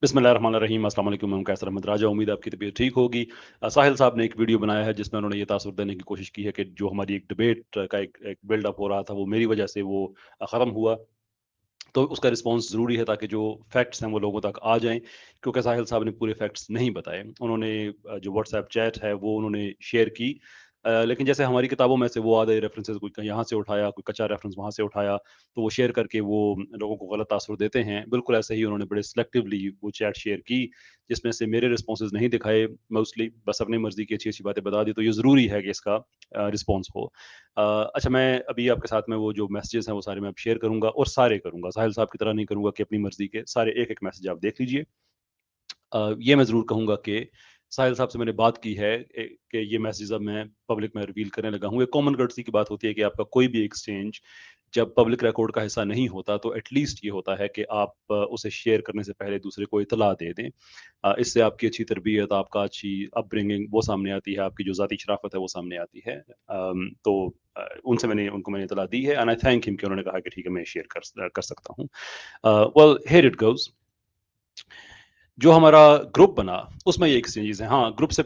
बिस्मिल्लाहिर्रहमानिर्रहीम। अस्सलाम वालेकुम। मैं कैसर अहमद राजा। उम्मीद है आपकी तबीयत ठीक होगी। साहिल साहब ने एक वीडियो बनाया है जिसमें उन्होंने ये तासुर देने की कोशिश की है कि जो हमारी एक डिबेट का एक बिल्डअप हो रहा था वो मेरी वजह से वो ख़त्म हुआ। तो उसका रिस्पॉन्स ज़रूरी है ताकि जो फैक्ट्स हैं वो लोगों तक आ जाएँ, क्योंकि साहिल साहब ने पूरे फैक्ट्स नहीं बताए। उन्होंने जो व्हाट्सएप चैट है वो उन्होंने शेयर की, लेकिन जैसे हमारी किताबों में से वो आधे रेफरेंसेस कोई कहीं यहाँ से उठाया, कोई कच्चा रेफरेंस वहाँ से उठाया, तो वो शेयर करके वो लोगों को गलत तासुर देते हैं। बिल्कुल ऐसे ही उन्होंने बड़े सिलेक्टिवली वो चैट शेयर की, जिसमें से मेरे रिस्पॉन्सेज़ नहीं दिखाए मोस्टली, बस अपनी मर्ज़ी की अच्छी-अच्छी बातें बता दी। तो ये ज़रूरी है कि इसका रिस्पॉन्स हो। अच्छा, मैं अभी आपके साथ में वो जो मैसेजेस हैं वो सारे मैं अब शेयर करूँगा और सारे करूँगा। साहिल साहब की तरह नहीं करूँगा कि अपनी मर्ज़ी के, सारे एक-एक मैसेज आप देख लीजिए। ये मैं ज़रूर कहूँगा कि साहिल साहब से मैंने बात की है कि ये मैसेजेस अब मैं पब्लिक में रिवील करने लगा हूँ। एक कॉमन कर्टसी की बात होती है कि आपका कोई भी एक्सचेंज जब पब्लिक रिकॉर्ड का हिस्सा नहीं होता, तो एटलीस्ट ये होता है कि आप उसे शेयर करने से पहले दूसरे को इत्तला दे दें। इससे आपकी अच्छी तरबियत, आपका अच्छी अपब्रिंगिंग वो सामने आती है, आपकी जो ज़ाती शराफ़त है वो सामने आती है। तो उनको मैंने इत्तला दी है, एंड आई थैंक हिम कि उन्होंने कहा कि ठीक है, मैं शेयर कर सकता हूँ। Well, here it goes. जो हमारा ग्रुप बना, उसमें ये एक चीज़ है। हाँ, ग्रुप से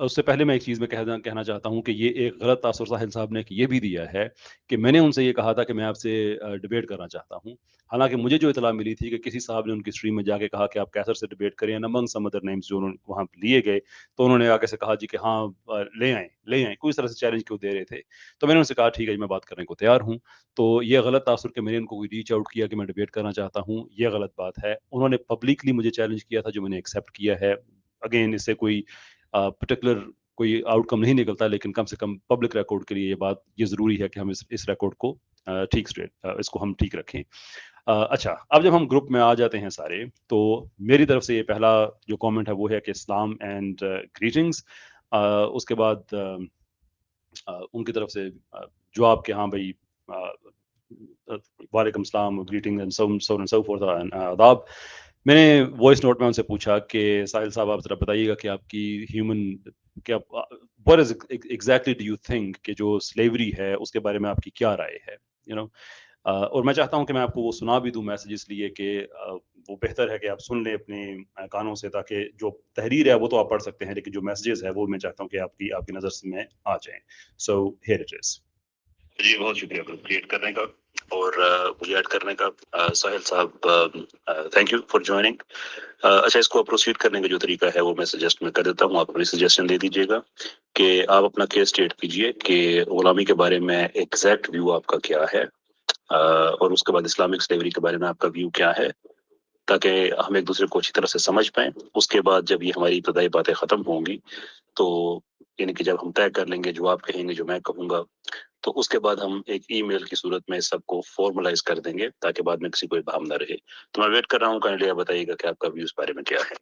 उससे पहले मैं एक चीज़ मैं कहना चाहता हूँ कि ये एक गलत तासुर साहिल साहब ने ये भी दिया है कि मैंने उनसे ये कहा था कि मैं आपसे डिबेट करना चाहता हूँ। हालाँकि मुझे जो इत्तला मिली थी कि किसी साहब ने उनकी स्ट्रीम में जाके कहा कि आप कैसर से डिबेट करें, and among some other names जो वहाँ लिए गए, तो उन्होंने आगे से कहा जी कि हाँ, ले आएँ, कोई इस तरह से चैलेंज क्यों दे रहे थे। तो मैंने उनसे कहा ठीक है जी, मैं बात करने को तैयार हूँ। तो ये गलत तासुर कि मैंने उनको कोई रीच आउट किया कि मैं डिबेट करना चाहता हूँ, ये गलत बात है। उन्होंने पब्लिकली मुझे चैलेंज किया था, जो मैंने एक्सेप्ट किया है। अगेन, इससे कोई पर्टिकुलर कोई आउटकम नहीं निकलता, लेकिन कम से कम पब्लिक रिकॉर्ड के लिए ये ज़रूरी है कि हम इस रिकॉर्ड को इसको हम ठीक रखें। अच्छा, अब जब हम ग्रुप में आ जाते हैं सारे, तो मेरी तरफ से ये पहला जो कमेंट है वो है कि सलाम एंड ग्रीटिंग्स। उसके बाद उनकी तरफ से जवाब कि हाँ भाई, वालेकुम सलाम, greeting and so and so fourth, and आदाब। मैंने वॉइस नोट में उनसे पूछा कि साहिल साहब, आप ज़रा बताइएगा कि आपकी ह्यूमन क्या what is exactly do you think कि जो स्लेवरी है उसके बारे में आपकी क्या राय है, यू नो। और मैं चाहता हूं कि मैं आपको वो सुना भी दूं मैसेज, इसलिए कि वो बेहतर है कि आप सुन लें अपने कानों से, ताकि जो तहरीर है वो तो आप पढ़ सकते हैं, लेकिन जो मैसेजेस है वो मैं चाहता हूं कि आपकी आपकी नज़र से में आ जाएं। So here it is. जी, बहुत शुक्रिया क्रिएट करने का और मुझे ऐड करने का। साहिल साहब, थैंक यू फॉर ज्वाइनिंग। अच्छा, इसको प्रोसीड करने का जो तरीका है वो मैं सजेस्ट में कर देता हूँ, आप अपनी सजेशन दे दीजिएगा कि आप अपना केस स्टेट कीजिए कि गुलामी के बारे में एग्जैक्ट व्यू आपका क्या है, और उसके बाद इस्लामिक स्लेवरी के बारे में आपका व्यू क्या है, ताकि हम एक दूसरे को अच्छी तरह से समझ पाएँ। उसके बाद जब ये हमारी इब्तदाई बातें ख़त्म होंगी, तो यानी कि जब हम तय कर लेंगे, जो आप कहेंगे जो मैं कहूँगा, तो उसके बाद हम एक ईमेल की सूरत में इस सबको फॉर्मलाइज़ कर देंगे, ताकि बाद में किसी को इल्हाम ना रहे। तो मैं वेट कर रहा हूँ, काइंडली आप बताइएगा कि आपका व्यू इस बारे में क्या है?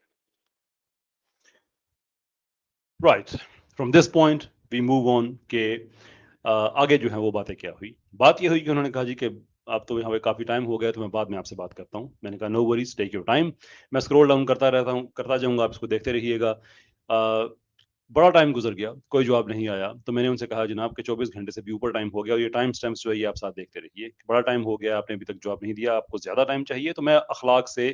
Right, from this point we move on के आगे जो है वो बातें क्या हुई। बात ये हुई कि उन्होंने कहा जी कि अब तो यहाँ पे काफ़ी टाइम हो गया, तो मैं बाद में आपसे बात करता हूँ। मैंने कहा no worries, take your time. मैं स्क्रॉल डाउन करता जाऊँगा, आप इसको देखते रहिएगा। बड़ा टाइम गुजर गया, कोई जवाब नहीं आया। तो मैंने उनसे कहा जनाब कि 24 घंटे से भी ऊपर टाइम हो गया, और ये टाइम स्टैम्प्स जो है ये आप साथ देखते रहिए। बड़ा टाइम हो गया, आपने अभी तक जवाब नहीं दिया, आपको ज़्यादा टाइम चाहिए। तो मैं अखलाक से,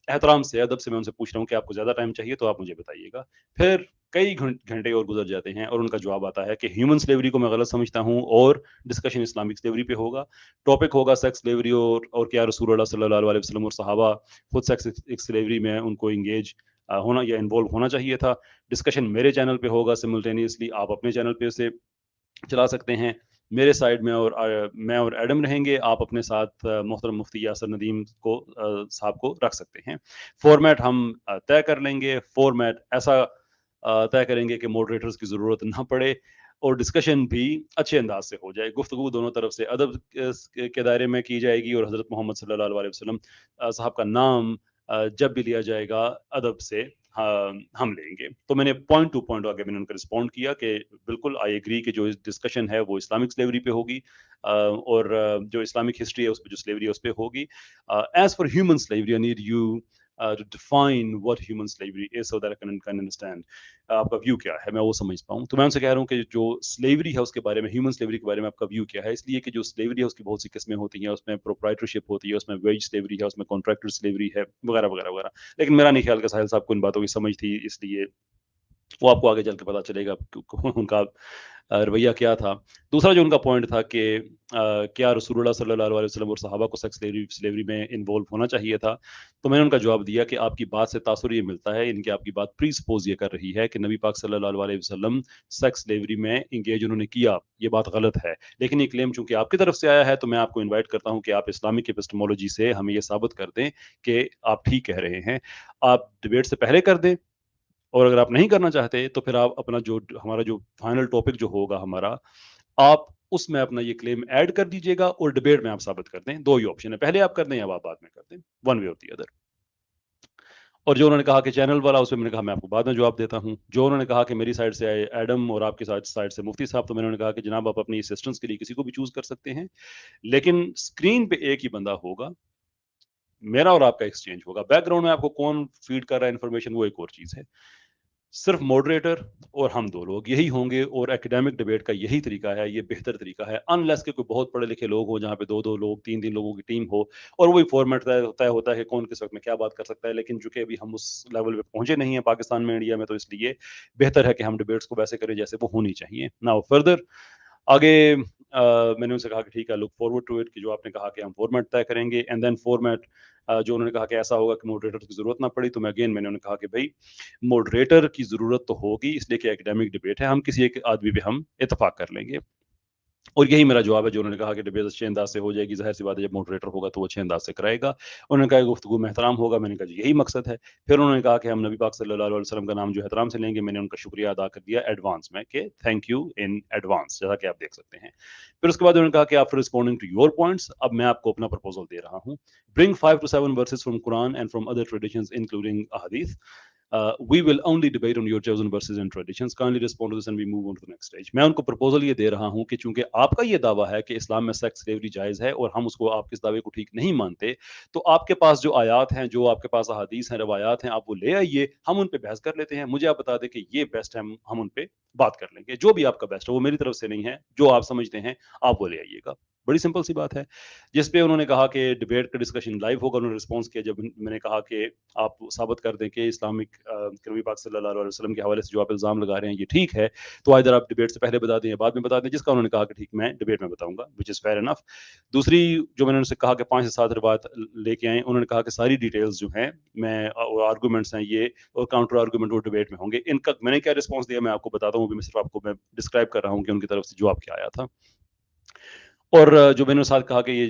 एहतराम से, अदब से मैं उनसे पूछ रहा हूँ कि आपको ज़्यादा टाइम चाहिए तो आप मुझे बताइएगा। फिर कई घंटे और गुजर जाते हैं, और उनका जवाब आता है कि ह्यूमन स्लेवरी को मैं गलत समझता हूँ, और डिस्कशन इस्लामिक स्लेवरी पे होगा। टॉपिक होगा सेक्स स्लेवरी, और क्या रसूलुल्लाह सल्लल्लाहु अलैहि वसल्लम और सहाबा खुद सेक्स स्लेवरी में उनको इंगेज होना या इन्वॉल्व होना चाहिए था। डिस्कशन मेरे चैनल पे होगा सिमुल्टेनियसली, आप अपने चैनल पे उसे चला सकते हैं। मेरे साइड में और मैं और एडम रहेंगे, आप अपने साथ मोहतरम मुफ्ती यासर नदीम को साहब को रख सकते हैं। फॉर्मेट हम तय कर लेंगे, फॉर्मेट ऐसा तय करेंगे कि मॉडरेटर्स की ज़रूरत ना पड़े, और डिस्कशन भी अच्छे अंदाज से हो जाए। गुफ्तगू दोनों तरफ से अदब के दायरे में की जाएगी, और हज़रत मोहम्मद सल्लल्लाहु अलैहि वसल्लम साहब का नाम जब भी लिया जाएगा, अदब से हम लेंगे। तो मैंने पॉइंट टू पॉइंट आगे मैंने उनको रिस्पॉन्ड किया कि बिल्कुल आई एग्री कि जो डिस्कशन है वो इस्लामिक स्लेवरी पे होगी, और जो इस्लामिक हिस्ट्री है उस पर, जो स्लेवरी है उस पर होगी। As for human slavery, I need you to define what human slavery is so that I can understand आपका व्यू क्या है, मैं वो समझ पाऊँ। तो मैं उनसे कह रहा हूँ कि जो स्लेवरी है उसके बारे में, ह्यूमन स्लेवरी के बारे में आपका व्यू क्या है? इसलिए कि जो स्लेवरी है उसकी बहुत सी किस्में होती हैं, उसमें प्रोप्राइटरशिप होती है, उसमें वेज स्लेवरी है, उसमें कॉन्ट्रैक्टर स्लेवरी है, वगैरह वगैरह वगैरह। लेकिन मेरा नहीं ख्याल कि साहिल साहब को इन बातों की समझ थी, इसलिए वो आपको आगे चल के पता चलेगा उनका रवैया क्या था। दूसरा जो उनका पॉइंट था कि क्या रसूलुल्लाह सल्लल्लाहु अलैहि वसल्लम और सहाबा को सेक्स स्लेवरी में इन्वॉल्व होना चाहिए था। तो मैंने उनका जवाब दिया कि आपकी बात से तासुर ये मिलता है, इनकी आपकी बात प्री सपोज ये कर रही है कि नबी पाक सल्लल्लाहु अलैहि वसल्लम सेक्स स्लेवरी में इंगेज उन्होंने किया, ये बात गलत है। लेकिन ये क्लेम चूंकि आपकी तरफ से आया है तो मैं आपको इन्वाइट करता हूँ कि आप इस्लामिक एपिस्टेमोलॉजी से हमें ये साबित कर दें कि आप ठीक कह रहे हैं। आप डिबेट से पहले कर दें, और अगर आप नहीं करना चाहते तो फिर आप अपना जो हमारा जो फाइनल टॉपिक जो होगा हमारा, आप उसमें अपना ये क्लेम ऐड कर दीजिएगा और डिबेट में आप साबित कर दें। दो ही ऑप्शन है, पहले आप कर दें या आप बाद में कर दें, one way of the other. और जो उन्होंने कहा कि चैनल वाला, उसमें मैंने कहा मैं आपको बाद में जवाब देता हूँ। जो उन्होंने कहा कि मेरी साइड से एडम और आपकी साइड से मुफ्ती साहब, तो मैंने उन्हें कहा कि जनाब आप अपनी असिस्टेंस के लिए किसी को भी चूज कर सकते हैं, लेकिन स्क्रीन पे एक ही बंदा होगा, मेरा और आपका एक्सचेंज होगा। बैकग्राउंड में आपको कौन फीड कर रहा है इन्फॉर्मेशन वो एक और चीज है। सिर्फ मॉडरेटर और हम दो लोग यही होंगे, और एकेडमिक डिबेट का यही तरीका है, ये बेहतर तरीका है, अनलेस के कोई बहुत पढ़े लिखे लोग हो जहाँ पे दो दो लोग, तीन तीन लोगों की टीम हो, और वही फॉर्मेट तय होता है कि कौन किस वक्त में क्या बात कर सकता है। लेकिन चूंकि अभी हम उस लेवल पे पहुंचे नहीं है पाकिस्तान में, इंडिया में, तो इसलिए बेहतर है कि हम डिबेट्स को वैसे करें जैसे वो होनी चाहिए। नाउ फर्दर आगे मैंने उनसे कहा कि ठीक है, लुक फॉरवर्ड टू इट, कि जो आपने कहा कि हम फॉर्मेट तय करेंगे, एंड देन फॉर्मेट जो उन्होंने कहा कि ऐसा होगा कि मॉडरेटर की जरूरत ना पड़ी, तो मैं अगेन मैंने उन्हें कहा कि भाई मॉडरेटर की जरूरत तो होगी, इसलिए कि एकेडमिक डिबेट है, हम किसी एक आदमी पे हम इतफाक कर लेंगे। और यही मेरा जवाब है। जो उन्होंने कहा कि डिबेट अच्छे अंदाज से हो जाएगी, जाहिर सी बात है जब मॉडरेटर होगा तो वो अच्छे अंदाज से कराएगा। उन्होंने कहा गुफ्तगू में एहतराम होगा, मैंने कहा जी यही मकसद है। फिर उन्होंने कहा कि हम नबी पाक सल्लल्लाहु अलैहि वसल्लम का नाम जो एहतराम से लेंगे, मैंने उनका शुक्रिया अदा कर दिया एडवांस में कि थैंक यू इन एडवांस, जैसा कि आप देख सकते हैं। फिर उसके बाद उन्होंने कहा कि after responding to your points, अब मैं आपको अपना प्रपोजल दे रहा हूँ। Bring 5 to 7 verses from Quran and from other traditions including अहदीथ. We will only debate on your chosen verses and traditions. Kindly respond to this and we move on to the next stage. मैं उनको proposal ये दे रहा हूँ कि चूंकि आपका ये दावा है कि इस्लाम में सेक्स स्लेवरी जायज़ है और हम उसको, आपके इस दावे को ठीक नहीं मानते, तो आपके पास जो आयात हैं, जो आपके पास अहादीस हैं, रवायात हैं, आप वो ले आइए, हम उन पे बहस कर लेते हैं। मुझे आप बता दें कि ये बेस्ट है, हम उन पे बात कर लेंगे। जो भी आपका बेस्ट है, वो मेरी तरफ से नहीं है, जो आप समझते हैं आप वो ले आइएगा। बड़ी सिंपल सी बात है। जिस पे उन्होंने कहा कि डिबेट का डिस्कशन लाइव होगा। उन्होंने रिस्पॉन्स किया जब मैंने कहा कि आप साबित कर दें कि इस्लामिक नबी पाक सल्लल्लाहु अलैहि वसल्लम के हवाले से जो आप इल्ज़ाम लगा रहे हैं ये ठीक है, तो इधर आप डिबेट से पहले बता दें या बाद में बता दें। जिसका उन्होंने कहा कि ठीक, मैं डिबेट में बताऊंगा, विच इज़ फेयर इनफ। दूसरी जो मैंने उनसे कहा कि 5 से 7 रिवायत लेके आए, उन्होंने कहा कि सारी डिटेल्स जो हैं, मैं आर्गूमेंट्स हैं ये, और काउंटर आर्गूमेंट वो डिबेट में होंगे। इनका मैंने क्या रिस्पॉन्स दिया मैं आपको बताता हूँ, मैं सिर्फ आपको मैं डिस्क्राइब कर रहा हूँ कि उनकी तरफ से जवाब क्या आया था। और जो मैंने साथ कहा कि ये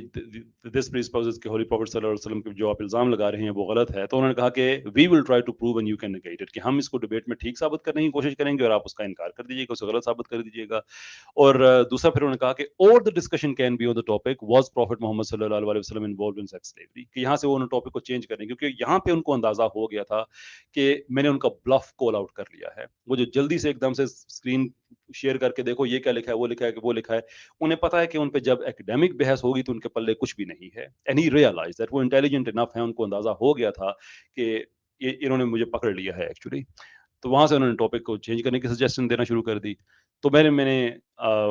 दिस प्रीसपोजेस कि होली प्रॉफिट सल्लल्लाहु अलैहि वसल्लम के जो आप इल्ज़ाम लगा रहे हैं वो गलत है, तो उन्होंने कहा कि we will try to prove and you can negate it, कि हम इसको डिबेट में ठीक साबित करने की कोशिश करेंगे और आप उसका इनकार कर दीजिएगा, उसे गलत साबित कर दीजिएगा। और दूसरा फिर उन्होंने कहा कि और the discussion can be on the topic was prophet Muhammad सल्लल्लाहु अलैहि वसल्लम इन्वॉल्वड इन सेक्स स्लेवरी, कि यहाँ से वो उन्होंने टॉपिक को चेंज करें, क्योंकि यहाँ पे उनको अंदाजा हो गया था कि मैंने उनका ब्लफ कॉल आउट कर लिया है। वो जो जल्दी से एकदम से स्क्रीन शेयर करके देखो ये क्या लिखा है, वो लिखा है कि वो लिखा है, उन्हें पता है कि उन पे जब एकेडमिक बहस होगी तो उनके पल्ले कुछ भी नहीं है। एंड ही रियलाइज दैट, वो इंटेलिजेंट इनफ है, उनको अंदाजा हो गया था कि ये इन्होंने मुझे पकड़ लिया है एक्चुअली। तो वहां से उन्होंने टॉपिक को चेंज करने की सजेशन देना शुरू कर दी। तो मैंने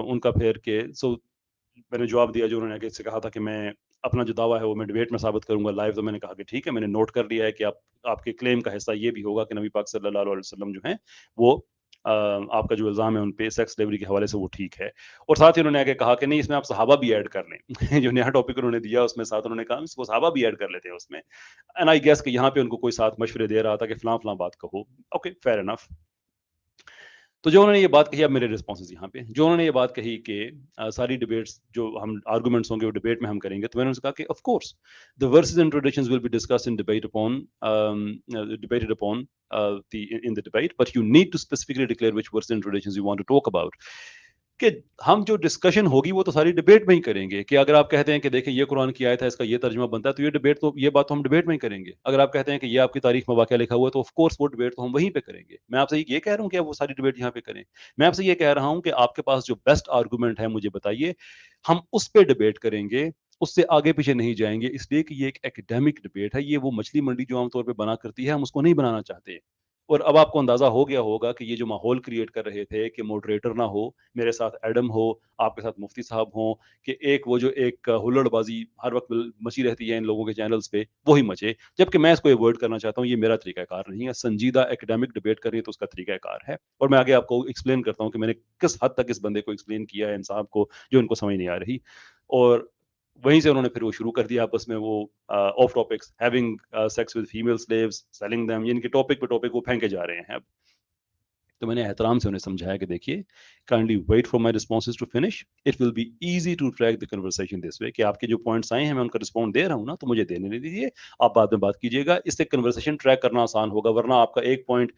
उनका फिर के मैंने जवाब दिया जो उन्होंने आगे से कहा था कि मैं अपना जो दावा है वो मैं डिबेट में साबित करूंगा लाइव। तो मैंने कहा कि ठीक है, मैंने नोट कर लिया है कि आप, आपके क्लेम का हिस्सा ये भी होगा कि नबी पाक सल्लल्लाहु अलैहि वसल्लम जो हैं वो आपका जो इल्ज़ाम है उन पे सेक्स स्लेवरी के हवाले से वो ठीक है। और साथ ही उन्होंने आगे कहा कि नहीं, इसमें आप सहाबा भी ऐड कर लें जो नया टॉपिक उन्होंने दिया उसमें साथ उन्होंने कहा इसको सहाबा भी ऐड कर लेते हैं उसमें। एंड आई गेस कि यहाँ पे उनको कोई साथ मशवरे दे रहा था कि फलां फलां बात कहो। Okay, fair enough. तो जो उन्होंने ये बात कही, अब मेरे रिस्पॉन्सेज यहाँ पे, जो उन्होंने ये बात कही कि सारी डिबेट्स जो हम आर्गुमेंट्स होंगे वो डिबेट में हम करेंगे, तो मैंने उनसे कहा कि of course the verses and traditions will be discussed in debate upon debated upon in the debate, but you need to specifically declare which verses and traditions you want to talk about. कि हम जो discussion होगी वो तो सारी debate में ही करेंगे। कि अगर आप कहते हैं कि देखिए ये कुरान की आयत है, इसका ये तर्जुमा बनता है, तो ये डिबेट तो, ये बात तो हम डिबेट में ही करेंगे। अगर आप कहते हैं कि ये आपकी तारीख में वाकया लिखा हुआ है, तो ऑफ कोर्स वो डिबेट तो हम वहीं पे करेंगे। मैं आपसे ये कह रहा हूँ कि आप वो सारी डिबेट यहाँ पे करें। मैं आपसे ये कह रहा हूँ कि आपके पास जो बेस्ट आर्गूमेंट है मुझे बताइए, हम उस पे डिबेट करेंगे। उससे आगे पीछे नहीं जाएंगे, इसलिए कि ये एक एकेडमिक डिबेट है। ये वो मछली मंडी जो आमतौर पे बना करती है, हम उसको नहीं बनाना चाहते। और अब आपको अंदाजा हो गया होगा कि ये जो माहौल क्रिएट कर रहे थे कि मॉडरेटर ना हो, मेरे साथ एडम हो, आपके साथ मुफ्ती साहब हो, कि एक वो जो एक हुल्लड़बाजी हर वक्त मची रहती है इन लोगों के चैनल्स पे, वही मचे, जबकि मैं इसको अवॉइड करना चाहता हूँ। ये मेरा तरीकाकार नहीं है। संजीदा एकेडमिक डिबेट करनी है तो उसका तरीकाकार है, और मैं आगे आपको एक्सप्लेन करता हूँ कि मैंने किस हद तक इस बंदे को एक्सप्लेन किया है, इन साहब को, जो इनको समझ नहीं आ रही। और वहीं से उन्होंने फिर वो शुरू कर दिया आपस में वो of topics, having sex with female slaves, selling them, यानी कि टॉपिक पे टॉपिक वो फेंके जा रहे हैं अब। तो मैंने एहतराम से उन्हें समझाया कि देखिए, kindly wait for my responses to finish, it will be easy to track the conversation this way, कि आपके जो पॉइंट्स आए हैं मैं उनका रिस्पॉन्ड दे रहा हूँ ना, तो मुझे देने दीजिए, आप बाद में बात कीजिएगा। इससे कन्वर्सेशन ट्रैक करना आसान होगा, वरना आपका एक पॉइंट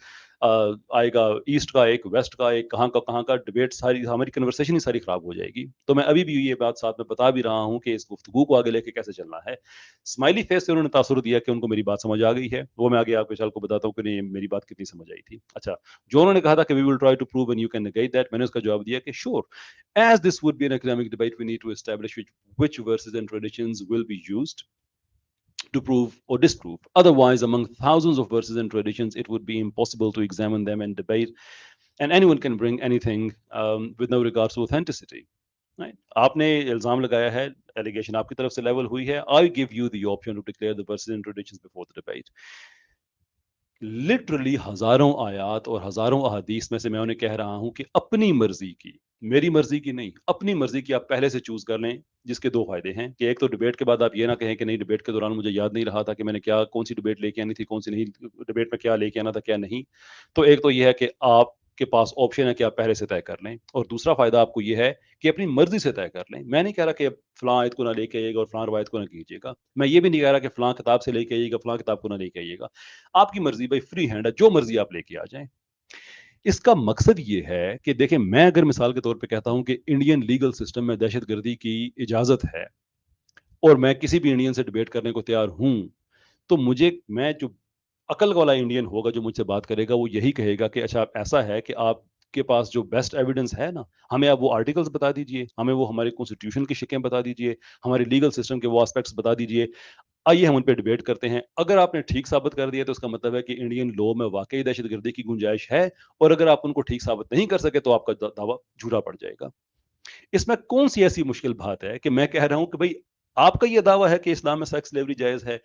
आएगा ईस्ट का, एक वेस्ट का, एक कहाँ का डिबेट, सारी हमारी कन्वर्सेशन ही सारी खराब हो जाएगी। तो मैं अभी भी ये बात साथ में बता भी रहा हूँ कि इस गुफ्तगू को आगे लेके कैसे चलना है। स्माइली फेस से उन्होंने तासुर दिया कि उनको मेरी बात समझ आ गई है। वो मैं आगे आपको चल को बताता हूँ कि नहीं मेरी बात कितनी समझ आई थी। अच्छा, जो उन्होंने कहा था कि we will try to prove and you can negate that, मैंने उसका जवाब दिया कि sure, as this would be an academic debate we need to establish which verses and traditions will be used to prove or disprove. Otherwise, among thousands of verses and traditions, it would be impossible to examine them and debate, and anyone can bring anything with no regards to authenticity. Right? आपने इल्जाम लगाया है, allegation आपकी तरफ से level हुई है, I give you the option to declare the verses and traditions before the debate. Literally हजारों आयात और हजारों अहादीस में से मैं उन्हें कह रहा हूं कि अपनी मर्जी की, मेरी मर्जी की नहीं, अपनी मर्जी की आप पहले से चूज कर लें, जिसके दो फायदे हैं कि एक तो डिबेट के बाद आप ये ना कहें कि नहीं डिबेट के दौरान मुझे याद नहीं रहा था कि मैंने क्या, कौन सी डिबेट लेके आनी थी, कौन सी नहीं, डिबेट में क्या लेके आना था क्या नहीं। तो एक तो ये है कि आपके पास ऑप्शन है कि आप पहले से तय कर लें, और दूसरा फायदा आपको ये है कि अपनी मर्जी से तय कर लें। मैं नहीं कह रहा कि फलां आयत को ना लेके आइएगा और फलां रवायत को ना कीजिएगा, मैं ये भी नहीं कह रहा कि फलां किताब से लेके आइएगा, फलां किताब को ना लेके आइएगा। आपकी मर्जी भाई, फ्री हैंड है, जो मर्जी आप लेके आ जाएं। इसका मकसद ये है कि देखें, मैं अगर मिसाल के तौर पे कहता हूं कि इंडियन लीगल सिस्टम में दहशतगर्दी की इजाजत है, और मैं किसी भी इंडियन से डिबेट करने को तैयार हूं, तो मुझे, मैं जो अकल वाला इंडियन होगा जो मुझसे बात करेगा, वो यही कहेगा कि अच्छा ऐसा है कि आपके पास जो बेस्ट एविडेंस है ना, हमें आप वो आर्टिकल्स बता दीजिए, हमें वो हमारे कॉन्स्टिट्यूशन की शिकें बता दीजिए, हमारे लीगल सिस्टम के वो एस्पेक्ट्स बता दीजिए, आइए हम उन पर डिबेट करते हैं। अगर आपने ठीक साबित कर दिया तो इसका मतलब है कि इंडियन लॉ में वाकई दहशतगर्दी की गुंजाइश है, और अगर आप उनको ठीक साबित नहीं कर सके तो आपका दावा झूठा पड़ जाएगा। इसमें कौन सी ऐसी मुश्किल बात है कि मैं कह रहा हूं कि भाई, आपका यह दावा है कि इस्लाम में सेक्स स्लेवरी जायज है,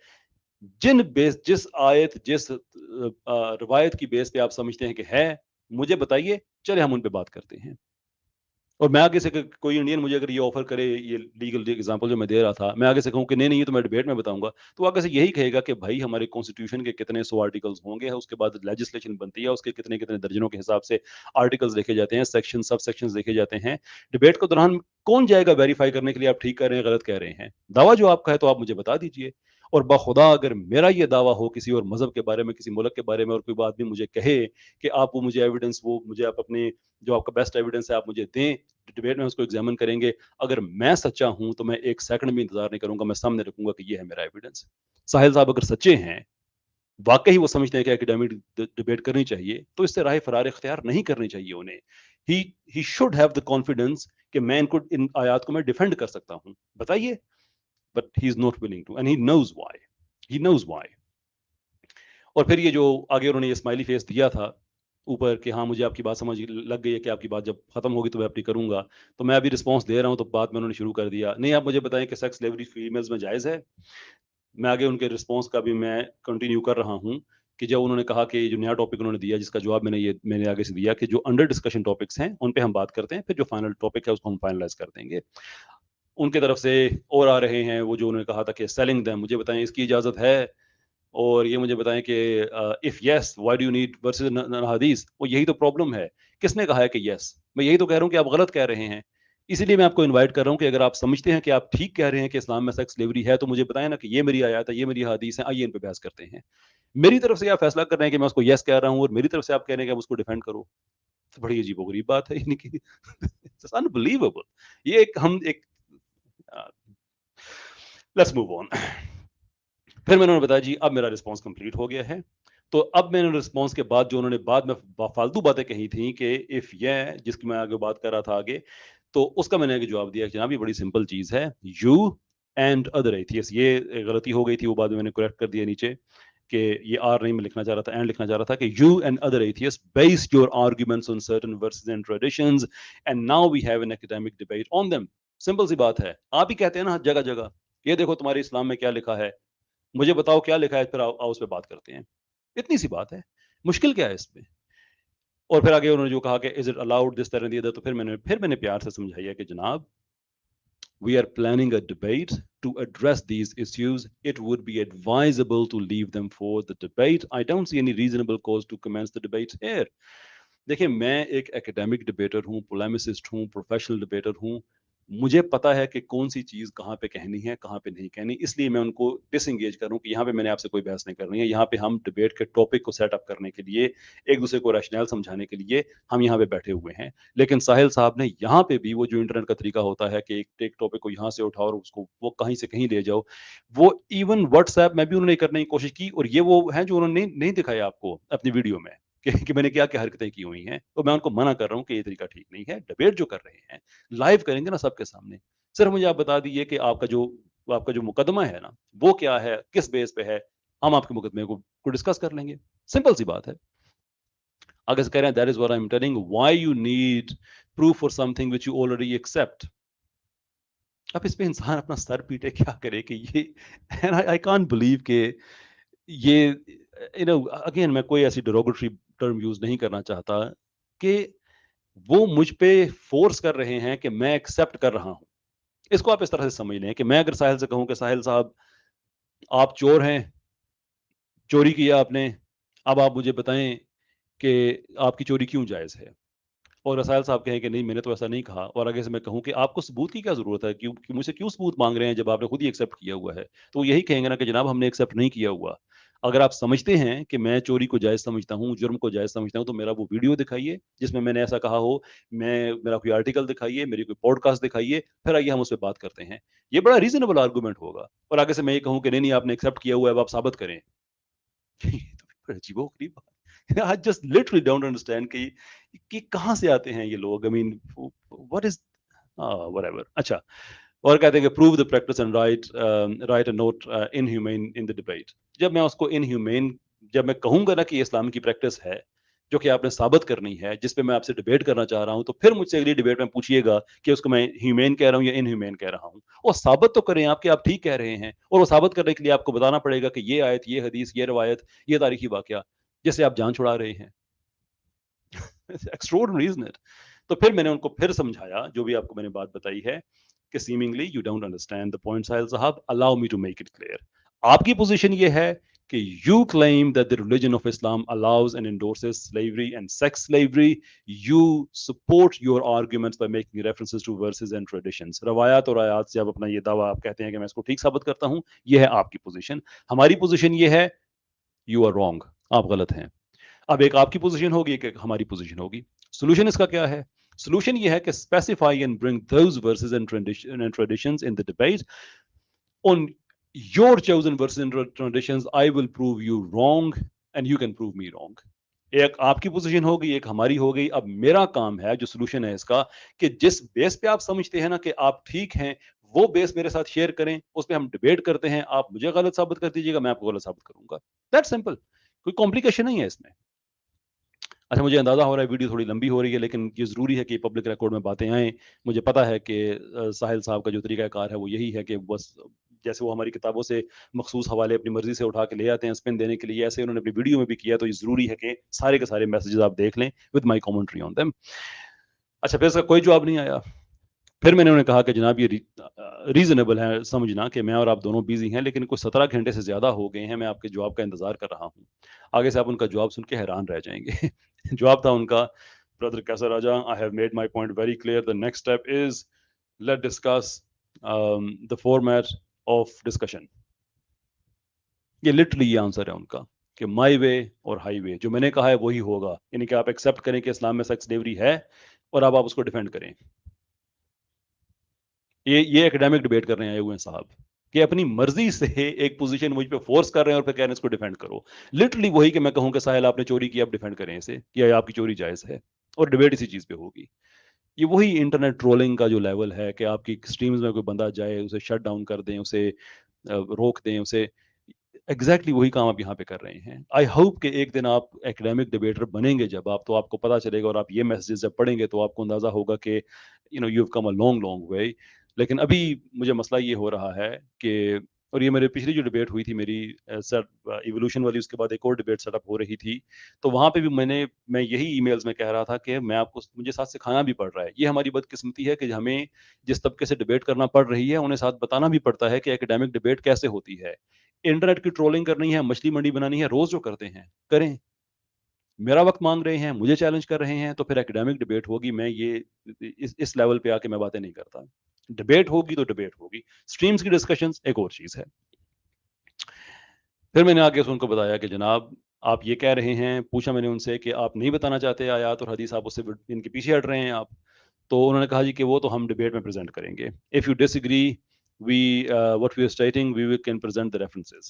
जिस आयत, जिस रवायत की बेस पे आप समझते हैं कि है, मुझे बताइए, चले हम उन पे बात करते हैं। और मैं आगे से कोई इंडियन मुझे अगर ये ऑफर करे, ये लीगल एग्जांपल जो मैं दे रहा था, मैं आगे से कहूँ कि नहीं नहीं ये तो मैं डिबेट में बताऊंगा, तो आगे से यही कहेगा कि भाई हमारे कॉन्स्टिट्यूशन के कितने 100 आर्टिकल्स होंगे, उसके बाद लेजिस्लेशन बनती है, उसके कितने कितने दर्जनों के हिसाब से आर्टिकल्स लिखे जाते हैं, सेक्शन सब सेक्शन लिखे जाते हैं। डिबेट के दौरान कौन जाएगा वेरीफाई करने के लिए आप ठीक कह रहे हैं गलत कह रहे हैं? दावा जो आपका है तो आप मुझे बता दीजिए। और बखुदा अगर मेरा ये दावा हो किसी और मजहब के बारे में, किसी मुल्क के बारे में, और कोई आदमी मुझे कहे कि आप वो मुझे एविडेंस, वो मुझे आप अपने जो आपका बेस्ट एविडेंस है आप मुझे दें, डिबेट में उसको एग्जामिन करेंगे, अगर मैं सच्चा हूं तो मैं एक सेकंड भी इंतजार नहीं करूंगा, मैं सामने रखूंगा कि ये है मेरा एविडेंस। साहिल साहब अगर सच्चे हैं, वाकई वो समझते हैं कि एकेडमिक डिबेट करनी चाहिए, तो इससे राह फरार इख्तियार नहीं करनी चाहिए उन्हें। He should have the confidence कि मैं इनको, इन आयात को मैं डिफेंड कर सकता हूं, बताइए। But he is not willing to, and he knows why, he knows why. और फिर ये जो आगे उन्होंने ये स्माइली फेस दिया था ऊपर कि हाँ मुझे आपकी बात समझ लग गई है कि आपकी बात जब खत्म होगी तो मैं अपनी करूंगा, तो मैं अभी रिस्पॉन्स दे रहा हूँ, तो बात में उन्होंने शुरू कर दिया, नहीं आप मुझे बताएं कि सेक्स स्लेवरी फीमेल्स में जायज़ है। मैं आगे उनके रिस्पॉन्स का भी मैं कंटिन्यू कर रहा हूँ कि जब उन्होंने कहा कि जो नया टॉपिक उन्होंने दिया, जिसका जवाब मैंने आगे से दिया कि जो अंडर डिस्कशन टॉपिक्स हैं उन पे हम बात करते हैं, फिर जो फाइनल टॉपिक है उसको हम फाइनलाइज कर देंगे। उनके तरफ से और आ रहे हैं, वो जो उन्होंने कहा था कि सेलिंग दैम, मुझे बताएं इसकी इजाजत है, और ये मुझे बताएं कि if yes why do you need versus हदीस, वो यही तो प्रॉब्लम है। किसने कहा है कि यस? मैं यही तो कह रहा हूँ कि आप गलत कह रहे हैं। इसीलिए मैं आपको इनवाइट कर रहा हूँ कि अगर आप समझते हैं कि आप ठीक कह रहे हैं कि इस्लाम में सेक्स स्लेवरी है, तो मुझे बताएं ना कि ये मेरी आयत है, ये मेरी हदीस है, आइए इन पे बहस करते हैं। मेरी तरफ से आप फैसला कर रहे हैं कि मैं उसको यस कह रहा हूँ, और मेरी तरफ से आप कह रहे हैं कि आप उसको डिफेंड करो, तो बड़ी अजीबोगरीब बात है, यानी कि अनबिलीवेबल। ये एक हम एक लेट्स मूव ऑन। फिर मैंने उन्हें बताया जी अब मेरा रिस्पॉन्स कंप्लीट हो गया है। तो अब मैंने रिस्पॉन्स के बाद जो उन्होंने बाद में फालतू बातें कही थी कि इफ ये, जिसकी मैं आगे बात कर रहा था आगे, तो उसका मैंने आगे जवाब दिया कि जनाब ये बड़ी सिंपल चीज है, यू and other atheists. یہ غلطی ہو گئی تھی, وہ بعد میں نے کریکٹ کر دیا نیچے کہ یہ آر نہیں میں لکھنا چاہ رہا تھا, اینڈ لکھنا چاہ رہا تھا کہ you and other atheists based your arguments on certain verses and traditions and now we have an academic debate on them. Simple سی بات ہے, آپ ہی کہتے ہیں نا جگہ جگہ, یہ دیکھو تمہارے اسلام میں کیا لکھا ہے, مجھے بتاؤ کیا لکھا ہے, پھر آؤ اس پہ بات کرتے ہیں. اتنی سی بات ہے, مشکل کیا ہے اس میں. اور پھر آگے انہوں نے جو کہا کہ از اٹ الاؤڈ دس طرح دیا, تو پھر میں نے پیار سے سمجھایا کہ جناب we are planning a debate to address these issues. It would be advisable to leave them for the debate. I don't see any reasonable cause to commence the debate here. دیکھیں میں ایک ایکیڈیمک ڈبیٹر ہوں, پولیمسسٹ ہوں, professional debater ہوں. مجھے پتا ہے کہ کون سی چیز کہاں پہ کہنی ہے, کہاں پہ نہیں کہنی, اس لیے میں ان کو ڈس انگیج کروں کہ یہاں پہ میں نے آپ سے کوئی بحث نہیں کرنی ہے. یہاں پہ ہم ڈبیٹ کے ٹاپک کو سیٹ اپ کرنے کے لیے, ایک دوسرے کو ریشنل سمجھانے کے لیے ہم یہاں پہ بیٹھے ہوئے ہیں. لیکن ساحل صاحب نے یہاں پہ بھی وہ جو انٹرنیٹ کا طریقہ ہوتا ہے کہ ایک ٹاپک کو یہاں سے اٹھاؤ اور اس کو وہ کہیں سے کہیں لے جاؤ, وہ ایون واٹس ایپ میں بھی انہوں نے کرنے کی کوشش کی, اور یہ وہ ہیں جو انہوں نے نہیں دکھایا آپ کو اپنی ویڈیو میں کہ میں نے کیا کیا حرکتیں کی ہوئی ہیں. تو میں ان کو منع کر رہا ہوں کہ یہ طریقہ ٹھیک نہیں ہے. ڈبیٹ جو کر رہے ہیں لائیو کریں گے نا سب کے سامنے. صرف مجھے آپ بتا دیجیے کہ آپ کا جو مقدمہ ہے نا وہ کیا ہے, کس بیس پہ ہے, ہم آپ کے مقدمے کو ڈسکس کر لیں گے. سمپل سی بات ہے. اگر کہہ رہے ہیں that is what I'm telling, why you need proof for something which you already accept. اب اس پہ انسان اپنا سر پیٹے کیا کرے کہ یہ I can't believe کہ یہ اگین میں کوئی ایسی ڈیروگیٹری ٹرم یوز نہیں کرنا چاہتا کہ وہ مجھ پہ فورس کر رہے ہیں کہ میں ایکسپٹ کر رہا ہوں. اس کو آپ اس طرح سے سمجھ لیں کہ میں اگر ساحل سے کہوں کہ ساحل صاحب آپ چور ہیں, چوری کیا آپ نے, اب آپ مجھے بتائیں کہ آپ کی چوری کیوں جائز ہے, اور رسائل صاحب کہیں کہ نہیں میں نے تو ایسا نہیں کہا, اور آگے سے میں کہوں کہ آپ کو ثبوت کی کیا ضرورت ہے, مجھ سے کیوں ثبوت مانگ رہے ہیں جب آپ نے خود ہی ایکسیپٹ کیا ہوا ہے, تو وہ یہی کہیں گے نا کہ جناب ہم نے ایکسیپٹ نہیں کیا ہوا. اگر آپ سمجھتے ہیں کہ میں چوری کو جائز سمجھتا ہوں, جرم کو جائز سمجھتا ہوں, تو میرا وہ ویڈیو دکھائیے جس میں نے ایسا کہا ہو, میرا کوئی آرٹیکل دکھائیے, میری کوئی پوڈ کاسٹ دکھائیے, پھر آئیے ہم اس پہ بات کرتے ہیں. یہ بڑا ریزنیبل آرگومنٹ ہوگا. اور آگے سے میں یہ کہوں کہ نہیں آپ نے ایکسیپٹ کیا ہوا ہے, اب آپ ثابت کریں. عجیب و غریب بات. I just literally don't understand کہ کہاں سے آتے ہیں یہ لوگ. I mean, what is whatever. اچھا, اور کہتے ہیں کہ prove the practice and write a note inhumane in the debate. جب میں اس کو inhumane, جب میں کہوں گا نا کہ یہ اسلام کی پریکٹس ہے جو کہ آپ نے ثابت کرنی ہے, جس پہ میں آپ سے ڈیبیٹ کرنا چاہ رہا ہوں, تو پھر مجھ سے اگلی ڈیبیٹ میں پوچھیے گا کہ اس کو میں ہیومین کہہ رہا ہوں یا انہیومین کہہ رہا ہوں. اور ثابت تو کریں آپ کہ آپ ٹھیک کہہ رہے ہیں, اور وہ ثابت کرنے کے لیے آپ کو بتانا پڑے گا کہ یہ آیت, یہ حدیث, یہ روایت, یہ تاریخی واقعہ جس سے آپ جان چھڑا رہے ہیں. Extraordinary isn't it? تو پھر میں نے ان کو پھر سمجھایا جو بھی آپ کو میں نے بات بتائی ہے کہ seemingly you don't understand the point. ساحل صاحب, allow me to make it clear. آپ کی پوزیشن یہ ہے کہ you claim that the religion of Islam allows and endorses slavery and sex slavery. You support your arguments by making references to verses and traditions. روایات اور آیات سے آپ اپنا یہ دعویٰ آپ کہتے ہیں کہ میں اس کو ٹھیک ثابت کرتا ہوں. یہ ہے آپ کی پوزیشن. ہماری پوزیشن یہ ہے you are wrong, آپ غلط ہیں. اب ایک آپ کی پوزیشن ہوگی, ایک ہماری پوزیشن ہوگی. سولوشن اس کا کیا ہے؟ سولوشن یہ ہے کہ specify and bring those verses and traditions in the debate. On your chosen verses and traditions, I will prove you wrong and you can prove me wrong. ایک آپ کی پوزیشن ہوگی, ایک ہماری ہو گئی. اب میرا کام ہے, جو سولوشن ہے اس کا, کہ جس بیس پہ آپ سمجھتے ہیں نا کہ آپ ٹھیک ہیں, وہ بیس میرے ساتھ شیئر کریں, اس پہ ہم ڈیبیٹ کرتے ہیں. آپ مجھے غلط ثابت کر دیجیے گا, میں آپ کو غلط ثابت کروں گا. دیٹ سمپل, کوئی کمپلیکیشن نہیں ہے اس میں. اچھا, مجھے اندازہ ہو رہا ہے ویڈیو تھوڑی لمبی ہو رہی ہے, لیکن یہ ضروری ہے کہ پبلک ریکارڈ میں باتیں آئیں. مجھے پتا ہے کہ ساحل صاحب کا جو طریقہ کار ہے وہ یہی ہے کہ بس جیسے وہ ہماری کتابوں سے مخصوص حوالے اپنی مرضی سے اٹھا کے لے آتے ہیں اسپن دینے کے لیے, ایسے انہوں نے اپنی ویڈیو میں بھی کیا. تو یہ ضروری ہے کہ سارے کے سارے میسیجز آپ دیکھ لیں with my commentary on them. اچھا, پھر اس کا کوئی جواب نہیں آیا. پھر میں نے انہیں کہا کہ جناب یہ ریزنیبل ہے سمجھنا کہ میں اور آپ دونوں بیزی ہیں, لیکن کچھ 17 گھنٹے سے زیادہ ہو گئے ہیں, میں آپ کے جواب کا انتظار کر رہا ہوں. آگے سے آپ ان کا جواب سن کے حیران رہ جائیں گے. جواب تھا ان کا, برادر کیسا راجا, I have made my point very clear. The next step is let's discuss the format of discussion. یہ لٹرلی یہ آنسر ہے ان کا کہ مائی وے اور ہائی وے, جو میں نے کہا ہے وہی ہوگا. یعنی کہ آپ ایکسیپٹ کریں کہ اسلام میں سیکس سلیوری ہے, اور اب آپ اس کو ڈیفینڈ کریں. یہ ایکیڈیمک ڈیبیٹ کر رہے ہیں ہوئے صاحب کہ اپنی مرضی سے ایک پوزیشن مجھ پہ فورس کر رہے ہیں اور پھر کہہ رہے ہیں اس کو ڈیفینڈ کرو. لٹرلی وہی کہ میں کہوں کہ ساحل آپ نے چوری کی, آپ ڈیفینڈ کریں اسے, یا آپ کی چوری جائز ہے, اور ڈیبیٹ اسی چیز پہ ہوگی. یہ وہی انٹرنیٹ ٹرولنگ کا جو لیول ہے کہ آپ کی اسٹریمز میں کوئی بندہ جائے, اسے شٹ ڈاؤن کر دیں, اسے روک دیں, اسے ایگزیکٹلی وہی کام آپ یہاں پہ کر رہے ہیں. آئی ہوپ کہ ایک دن آپ ایکڈیمک ڈبیٹر بنیں گے جب آپ, تو آپ کو پتا چلے گا اور آپ یہ میسیجز جب پڑھیں گے تو آپ کو اندازہ ہوگا کہ you have come a long long way. لیکن ابھی مجھے مسئلہ یہ ہو رہا ہے کہ, اور یہ میرے پچھلی جو ڈبیٹ ہوئی تھی میری ایوولوشن والی, اس کے بعد ایک اور ڈبیٹ سیٹ اپ ہو رہی تھی, تو وہاں پہ بھی میں یہی ای میلز میں کہہ رہا تھا کہ میں آپ کو, مجھے ساتھ سکھانا بھی پڑ رہا ہے. یہ ہماری بدقسمتی ہے کہ ہمیں جس طبقے سے ڈبیٹ کرنا پڑ رہی ہے انہیں ساتھ بتانا بھی پڑتا ہے کہ ایکڈیمک ڈبیٹ کیسے ہوتی ہے. انٹرنیٹ کی ٹرولنگ کرنی ہے, مچھلی منڈی بنانی ہے, روز جو کرتے ہیں کریں. میرا وقت مانگ رہے ہیں, مجھے چیلنج کر رہے ہیں, تو پھر ایکڈیمک ڈبیٹ ہوگی. میں یہ اس لیول پہ آ کے میں باتیں نہیں کرتا. ڈبیٹ ہوگی تو ڈبیٹ ہوگی. اسٹریمز کی ڈسکشنز ایک اور چیز ہے. پھر میں نے آگے ان کو بتایا کہ جناب آپ یہ کہہ رہے ہیں, پوچھا میں نے ان سے کہ آپ نہیں بتانا چاہتے آیات اور حدیث, آپ اس سے ان کے پیچھے ہٹ رہے ہیں آپ. تو انہوں نے کہا جی کہ وہ تو ہم ڈبیٹ میں پریزنٹ کریں گے. If you disagree what we are stating, we can present the references.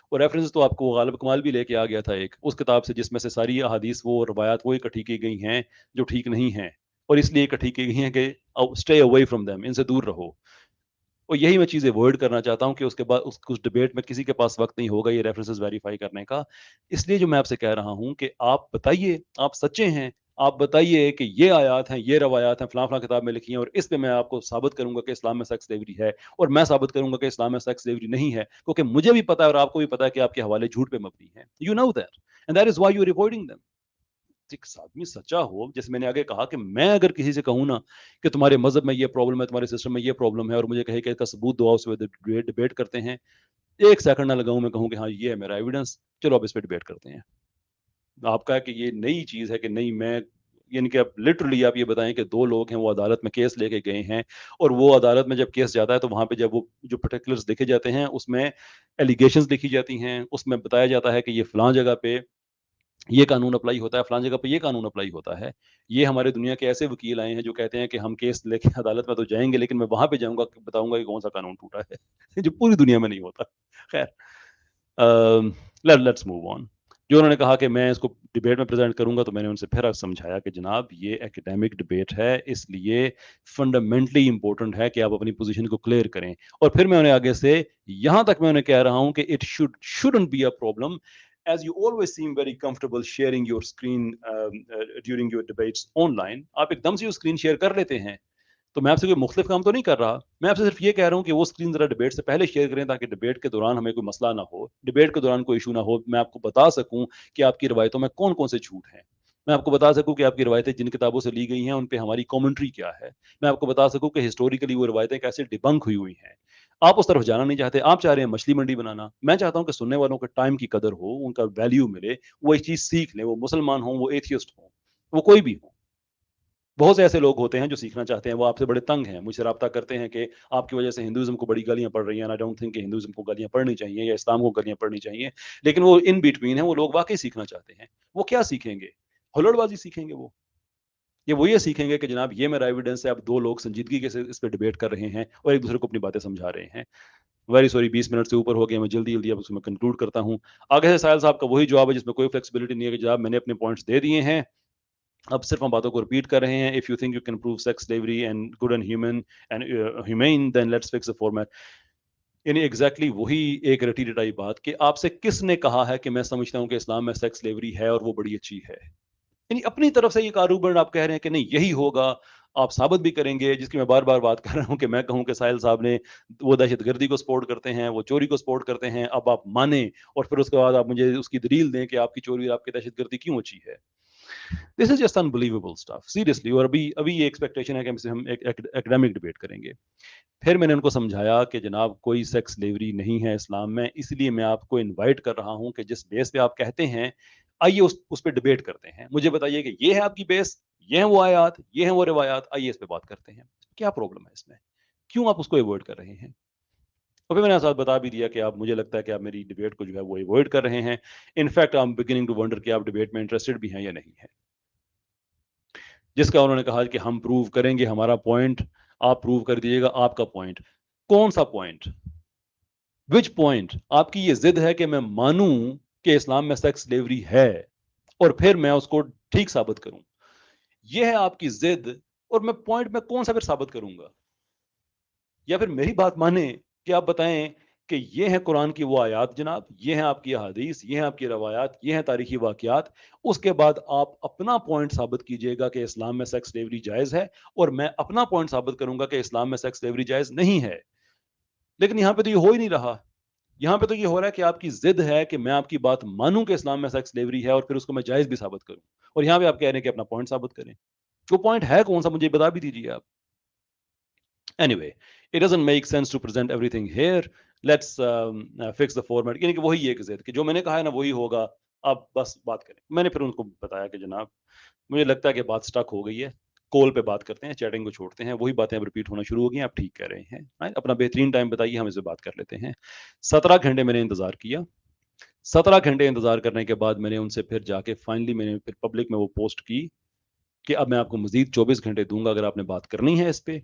اور ریفرنس تو آپ کو غالب کمال بھی لے کے آ گیا تھا ایک اس کتاب سے, جس میں سے ساری احادیث وہ روایات وہ اکٹھی کی گئی ہیں جو ٹھیک نہیں ہیں, اور اس لیے اکٹھی کی گئی ہیں کہ اسٹے اوے فرام دیم, ان سے دور رہو. اور یہی میں چیز اوائڈ کرنا چاہتا ہوں کہ اس کے بعد اس ڈبیٹ میں کسی کے پاس وقت نہیں ہوگا یہ ریفرنسز ویریفائی کرنے کا. اس لیے جو میں آپ سے کہہ رہا ہوں کہ آپ بتائیے, آپ سچے ہیں, آپ بتائیے کہ یہ آیات ہیں, یہ روایات ہیں, فلاں فلاں کتاب میں لکھی ہیں, اور اس پہ میں آپ کو ثابت کروں گا کہ اسلام میں سیکس سلیوری ہے, اور میں ثابت کروں گا کہ اسلام میں سیکس سلیوری نہیں ہے, کیونکہ مجھے بھی پتا ہے اور آپ کو بھی پتا ہے کہ آپ کے حوالے جھوٹ پہ مبنی ہیں. You know that, and that is why you are rewarding them. ایک آدمی سچا ہو, جیسے میں نے آگے کہا کہ میں اگر کسی سے کہوں نا کہ تمہارے مذہب میں یہ پرابلم ہے, تمہارے سسٹم میں یہ پرابلم ہے, اور مجھے کہے کہ اس کا ثبوت دو, اس پہ ڈبیٹ کرتے ہیں, ایک سیکنڈ نہ لگاؤں, میں کہوں کہ ہاں یہ ہے میرا ایویڈنس, چلو اب اس پہ ڈبیٹ کرتے ہیں. آپ کہا کہ یہ نئی چیز ہے کہ نہیں, میں یعنی کہ اب لٹرلی آپ یہ بتائیں کہ دو لوگ ہیں, وہ عدالت میں کیس لے کے گئے ہیں, اور وہ عدالت میں جب کیس جاتا ہے تو وہاں پہ جب وہ جو پرٹیکولرز لکھے جاتے ہیں اس میں ایلیگیشنز لکھی جاتی ہیں, اس میں بتایا جاتا ہے کہ یہ فلاں جگہ پہ یہ قانون اپلائی ہوتا ہے, فلاں جگہ پہ یہ قانون اپلائی ہوتا ہے. یہ ہمارے دنیا کے ایسے وکیل آئے ہیں جو کہتے ہیں کہ ہم کیس لے کے عدالت میں تو جائیں گے, لیکن میں وہاں پہ جاؤں گا, بتاؤں گا کہ کون سا قانون ٹوٹا ہے, جو پوری دنیا میں نہیں ہوتا. خیر, لیٹس موو آن. جو انہوں نے کہا کہ میں اس کو ڈبیٹ میں پریزنٹ کروں گا, تو میں نے ان سے پھر سمجھایا کہ جناب یہ ایکڈیمک ڈبیٹ ہے, اس لیے فنڈامنٹلی امپورٹنٹ ہے کہ آپ اپنی پوزیشن کو کلیئر کریں. اور پھر میں انہیں آگے سے یہاں تک میں انہیں کہہ رہا ہوں کہ it shouldn't be a problem, as you always seem very comfortable sharing your screen during your debates online. آپ ایک دم سے اسکرین شیئر کر لیتے ہیں, تو میں آپ سے کوئی مختلف کام تو نہیں کر رہا. میں آپ سے صرف یہ کہہ رہا ہوں کہ وہ اسکرین ذرا ڈبیٹ سے پہلے شیئر کریں, تاکہ ڈبیٹ کے دوران ہمیں کوئی مسئلہ نہ ہو, ڈبیٹ کے دوران کوئی ایشو نہ ہو. میں آپ کو بتا سکوں کہ آپ کی روایتوں میں کون کون سے جھوٹ ہیں. میں آپ کو بتا سکوں کہ آپ کی روایتیں جن کتابوں سے لی گئی ہیں ان پہ ہماری کامنٹری کیا ہے. میں آپ کو بتا سکوں کہ ہسٹوریکلی وہ روایتیں کیسے ڈیبنک ہوئی ہیں. آپ اس طرف جانا نہیں چاہتے, آپ چاہ رہے ہیں مچھلی منڈی بنانا. میں چاہتا ہوں کہ سننے والوں کے ٹائم کی قدر ہو, ان کا ویلیو ملے, وہ ایک چیز سیکھ لیں, وہ مسلمان ہوں, وہ ایتھیسٹ ہوں, وہ کوئی بھی ہوں. بہت سے ایسے لوگ ہوتے ہیں جو سیکھنا چاہتے ہیں, وہ آپ سے بڑے تنگ ہیں, مجھ سے رابطہ کرتے ہیں کہ آپ کی وجہ سے ہندوازم کو بڑی گالیاں پڑ رہی ہیں. آئی ڈونٹ تھنک کہ ہندوازم کو گالیاں پڑنی چاہیے یا اسلام کو گالیاں پڑنی چاہیے, لیکن وہ ان بٹوین ہیں, وہ لوگ واقعی سیکھنا چاہتے ہیں. وہ کیا سیکھیں گے؟ ہلڑ بازی سیکھیں گے. وہ یہ سیکھیں گے کہ جناب یہ میرا ایویڈنس ہے, اب دو لوگ سنجیدگی کے سے اس پہ ڈبیٹ کر رہے ہیں اور ایک دوسرے کو اپنی باتیں سمجھا رہے ہیں. ویری سوری, 20 منٹ سے اوپر ہو گیا, میں جلدی اب اس میں کنکلوڈ کرتا ہوں. آگے سے ساحل صاحب کا وہی جواب ہے جس میں کوئی فلیکسیبلٹی نہیں ہے کہ جناب میں نے اپنے پوائنٹس دے دیے ہیں, اب صرف ہم باتوں کو ریپیٹ کر رہے ہیں. If you think you can prove sex slavery and good and human and humane, then let's fix a format. یعنی ایگزیکٹلی وہی ایک رٹی رٹائی بات کہ آپ سے کس نے کہا ہے کہ میں سمجھتا ہوں کہ اسلام میں سیکس سلیوری ہے اور وہ بڑی اچھی ہے. یعنی اپنی طرف سے یہ کاروبار آپ کہہ رہے ہیں کہ نہیں یہی ہوگا, آپ ثابت بھی کریں گے, جس کی میں بار بار بات کر رہا ہوں کہ میں کہوں کہ ساحل صاحب نے وہ دہشت گردی کو سپورٹ کرتے ہیں, وہ چوری کو سپورٹ کرتے ہیں, اب آپ مانیں اور پھر اس کے بعد آپ مجھے اس کی دلیل دیں کہ آپ کی چوری اور آپ کی دہشت گردی کیوں اچھی ہے. This is just unbelievable stuff, seriously. اور ابھی یہ ایکسپیکٹیشن ہے کہ ہم ایک ایکڈیمک ڈبیٹ کریں گے. پھر میں نے ان کو سمجھایا کہ جناب کوئی سیکس سلیوری نہیں ہے اسلام میں, اس لیے میں آپ کو انوائٹ کر رہا ہوں کہ جس بیس پہ آپ کہتے ہیں آئیے اس پہ ڈبیٹ کرتے ہیں. مجھے بتائیے کہ یہ ہے آپ کی بیس, یہ ہیں وہ آیات, یہ ہیں وہ روایات, آئیے اس پہ بات کرتے ہیں. کیا پرابلم ہے اس میں, کیوں آپ اس کو ایوائڈ کر رہے ہیں؟ اور پھر میں نے ساتھ بتا بھی دیا کہ آپ, مجھے لگتا ہے کہ آپ میری ڈبیٹ کو جو ہے وہ ایوائڈ کر رہے ہیں. In fact I am beginning to wonder کہ آپ ڈبیٹ میں انٹرسٹڈ بھی ہیں یا نہیں ہیں. جس کا انہوں نے کہا کہ ہم پروو کریں گے ہمارا پوائنٹ, آپ پروو کر دیجیے گا آپ کا پوائنٹ. کون سا پوائنٹ, وچ پوائنٹ؟ آپ کی یہ ضد ہے کہ میں مانوں کہ اسلام میں سیکس سلیوری ہے اور پھر میں اس کو ٹھیک ثابت کروں. یہ ہے آپ کی ضد اور میں پوائنٹ میں کون سا پھر ثابت کروں گا؟ یا پھر میری بات مانے کہ آپ بتائیں کہ یہ ہیں قرآن کی وہ آیات جناب، یہ ہیں آپ کی احادیث، یہ ہیں آپ کی روایات، یہ ہیں تاریخی واقعات، اس کے بعد آپ اپنا پوائنٹ ثابت کیجئے گا کہ اسلام میں سیکس سلیوری جائز ہے، اور میں اپنا پوائنٹ ثابت کروں گا کہ اسلام میں سیکس سلیوری جائز نہیں ہے. لیکن یہاں پہ تو یہ ہو ہی نہیں رہا. یہاں پہ تو یہ ہو رہا ہے کہ آپ کی ضد ہے کہ میں آپ کی بات مانوں کہ اسلام میں سیکس سلیوری ہے اور پھر اس کو میں جائز بھی ثابت کروں، اور یہاں پہ آپ کہہ رہے ہیں کہ اپنا پوائنٹ ثابت کریں. وہ پوائنٹ ہے کون سا مجھے بتا بھی دیجیے آپ. Anyway, it doesn't make sense to present everything here. Let's fix the format. یعنی کہ وہی ایک ضد کہ جو میں نے کہا ہے نا وہی ہوگا، آپ بس بات کریں. میں نے پھر ان کو بتایا کہ جناب مجھے لگتا ہے کہ بات سٹک ہو گئی ہے، کال پہ بات کرتے ہیں، چیٹنگ کو چھوڑتے ہیں، وہی باتیں اب ریپیٹ ہونا شروع ہو گئی ہیں. آپ ٹھیک کہہ رہے ہیں، اپنا بہترین ٹائم بتائیے، ہم اس سے بات کر لیتے ہیں. 17 گھنٹے میں نے انتظار کیا. 17 گھنٹے انتظار کرنے کے بعد میں نے ان سے پھر جا کے فائنلی میں نے پھر پبلک میں وہ پوسٹ کی کہ اب میں آپ کو مزید 24 گھنٹے دوں گا، اگر آپ نے بات کرنی ہے اس پہ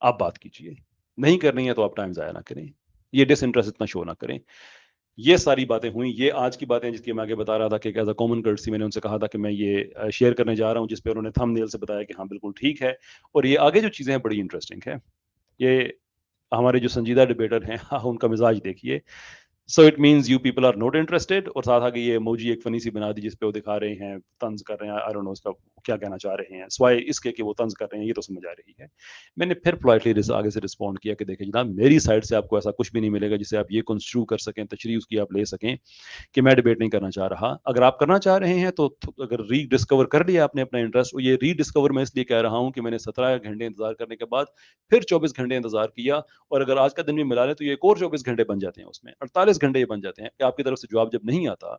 آپ بات کیجیے، نہیں کرنی ہے تو آپ ٹائم ضائع نہ کریں، یہ ڈس انٹرسٹ اتنا شو نہ کریں. یہ ساری باتیں ہوئیں. یہ آج کی باتیں جس کی میں آگے بتا رہا تھا کہ ایز اے کامن کرٹسی میں نے ان سے کہا تھا کہ میں یہ شیئر کرنے جا رہا ہوں، جس پہ انہوں نے تھم نیل سے بتایا کہ ہاں بالکل ٹھیک ہے. اور یہ آگے جو چیزیں ہیں بڑی انٹرسٹنگ ہے. یہ ہمارے جو سنجیدہ ڈبیٹر ہیں ان کا مزاج دیکھیے. So it means you people are not interested. اور ساتھ آگے یہ موجی ایک فنی سی بنا دی جس پہ وہ دکھا رہے ہیں، طنز کر رہے ہیں، آئی ڈونٹ نو اس کا کیا کہنا چاہ رہے ہیں، سوائے اس کے کہ وہ طنز کر رہے ہیں یہ تو سمجھ آ رہی ہے. میں نے پھر پولائٹلی آگے سے رسپونڈ کیا کہ دیکھیں جناب میری سائڈ سے آپ کو ایسا کچھ بھی نہیں ملے گا جسے آپ یہ کنسٹرو کر سکیں، تشریح اس کی آپ لے سکیں کہ میں ڈیبیٹ نہیں کرنا چاہ رہا. اگر آپ کرنا چاہ رہے ہیں تو اگر ری ڈسکور کر لیا آپ نے اپنا انٹرسٹ، یہ ری ڈسکور میں اس لیے کہہ رہا ہوں کہ میں نے 17 گھنٹے انتظار کرنے کے بعد پھر 24 گھنٹے انتظار کیا، اور اگر آج کا دن بھی ملا لیں تو یہ ایک اور 24 گھنٹے بن جاتے ہیں، اس میں 48 گھنٹے یہ بن جاتے ہیں کہ آپ کی طرف سے جواب جب نہیں آتا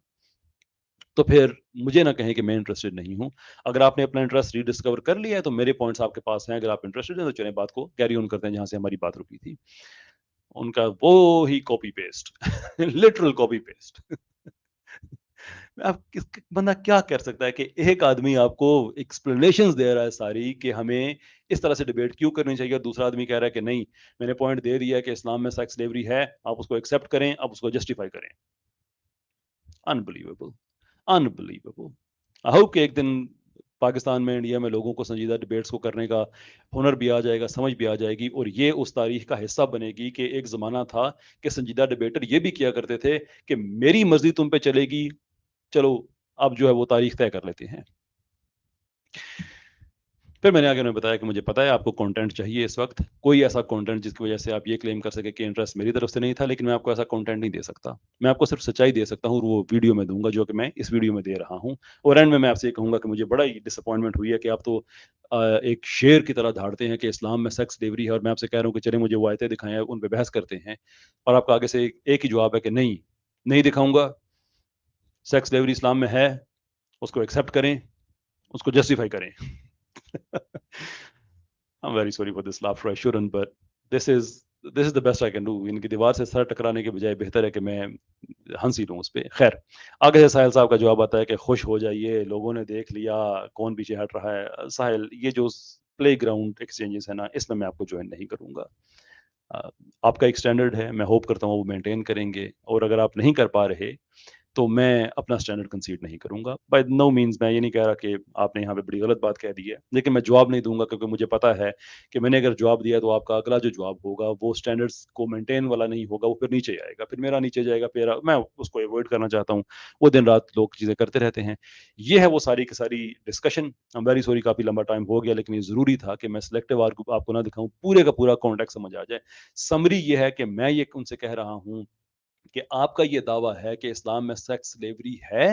تو پھر مجھے نہ کہیں کہ میں انٹرسٹڈ نہیں ہوں. اگر آپ نے اپنا انٹرسٹ ری ڈسکور کر لیا ہے تو میرے پوائنٹس آپ کے پاس ہیں، اگر آپ انٹرسٹڈ ہیں تو چلیں بات کو کیری آن کرتے ہیں جہاں سے ہماری بات رکی تھی. ان کا وہ ہی copy paste literal copy paste. بندہ کیا کر سکتا ہے کہ ایک آدمی آپ کو ایکسپلینیشنز دے رہا ہے ساری کہ ہمیں اس طرح سے ڈیبیٹ کیوں کرنی چاہیے، اور دوسرا آدمی کہہ رہا ہے کہ نہیں میں نے پوائنٹ دے دیا ہے کہ اسلام میں سیکس سلیوری ہے، آپ اس کو ایکسیپٹ کریں، آپ اس کو جسٹیفائی کریں. Unbelievable unbelievable. آئی ہوپ کہ ایک دن پاکستان میں، انڈیا میں لوگوں کو سنجیدہ ڈیبیٹس کو کرنے کا ہنر بھی آ جائے گا، سمجھ بھی آ جائے گی، اور یہ اس تاریخ کا حصہ بنے گی کہ ایک زمانہ تھا کہ سنجیدہ ڈیبیٹر یہ بھی کیا کرتے تھے کہ میری مرضی تم پہ چلے گی، چلو اب جو ہے وہ تاریخ طے کر لیتے ہیں. پھر میں نے آگے انہیں بتایا کہ مجھے پتا ہے آپ کو کنٹینٹ چاہیے اس وقت، کوئی ایسا کنٹینٹ جس کی وجہ سے آپ یہ کلیم کر سکے کہ انٹرسٹ میری طرف سے نہیں تھا، لیکن میں آپ کو ایسا کنٹینٹ نہیں دے سکتا. میں آپ کو صرف سچائی دے سکتا ہوں، اور وہ ویڈیو میں دوں گا جو کہ میں اس ویڈیو میں دے رہا ہوں. اور اینڈ میں آپ سے یہ کہوں گا کہ مجھے بڑا ہی ڈس اپوائنٹمنٹ ہوئی ہے کہ آپ تو ایک شیر کی طرح دھاڑتے ہیں کہ اسلام میں سیکس ڈیوری ہے، اور میں آپ سے کہہ رہا ہوں کہ چلیں مجھے وہ آیتیں دکھائیں، ان پہ بحث کرتے ہیں، اور آپ کا آگے سے ایک ہی جواب ہے کہ نہیں نہیں دکھاؤں گا، سیکس ڈیوری اسلام میں ہے، اس کو ایکسیپٹ کریں، اس کو جسٹیفائی کریں. I'm very sorry for this laughter, I shouldn't, but this is the best I can do. ان کی دیوار سے سر ٹکرانے کے بجائے بہتر ہے کہ میں ہنسی لوں اس پہ. خیر آگے سے ساحل صاحب کا جواب آتا ہے کہ خوش ہو جائیے، لوگوں نے دیکھ لیا کون پیچھے ہٹ رہا ہے. ساحل یہ جو پلے گراؤنڈ ایکسچینجز ہے نا، اس میں آپ کو جوائن نہیں کروں گا. آپ کا ایک سٹینڈرڈ ہے، میں ہوپ کرتا ہوں وہ مینٹین کریں گے، اور اگر آپ نہیں کر پا رہے تو میں اپنا سٹینڈرڈ کنسیڈ نہیں کروں گا. بائی نو مینس میں یہ نہیں کہہ رہا کہ آپ نے یہاں پہ بڑی غلط بات کہہ دی ہے، لیکن میں جواب نہیں دوں گا کیونکہ مجھے پتا ہے کہ میں نے اگر جواب دیا تو آپ کا اگلا جو جواب ہوگا وہ سٹینڈرڈز کو مینٹین والا نہیں ہوگا، وہ پھر نیچے آئے گا، پھر میرا نیچے جائے گا، پھر میں اس کو ایوائڈ کرنا چاہتا ہوں. وہ دن رات لوگ چیزیں کرتے رہتے ہیں. یہ ہے وہ ساری کی ساری ڈسکشن. I'm very sorry کافی لمبا ٹائم ہو گیا، لیکن یہ ضروری تھا کہ میں سلیکٹیو آپ کو نہ دکھاؤں، پورے کا پورا کانٹیکٹ سمجھ آ جائے. سمری یہ ہے کہ میں یہ ان سے کہہ رہا ہوں کہ آپ کا یہ دعویٰ ہے کہ اسلام میں سیکس سلیوری ہے،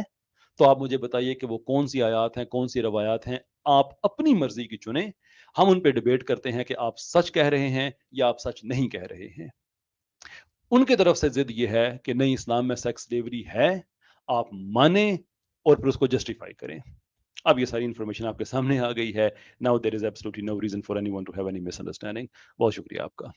تو آپ مجھے بتائیے کہ وہ کون سی آیات ہیں، کون سی روایات ہیں، آپ اپنی مرضی کی چنیں. ہم ان پہ ڈیبیٹ کرتے ہیں کہ آپ سچ کہہ رہے ہیں یا آپ سچ نہیں کہہ رہے ہیں. ان کی طرف سے ضد یہ ہے کہ نہیں اسلام میں سیکس سلیوری ہے، آپ مانیں اور پھر اس کو جسٹیفائی کریں. اب یہ ساری انفارمیشن آپ کے سامنے آ گئی ہے. Now there is absolutely no reason for anyone to have any misunderstanding. بہت شکریہ آپ کا.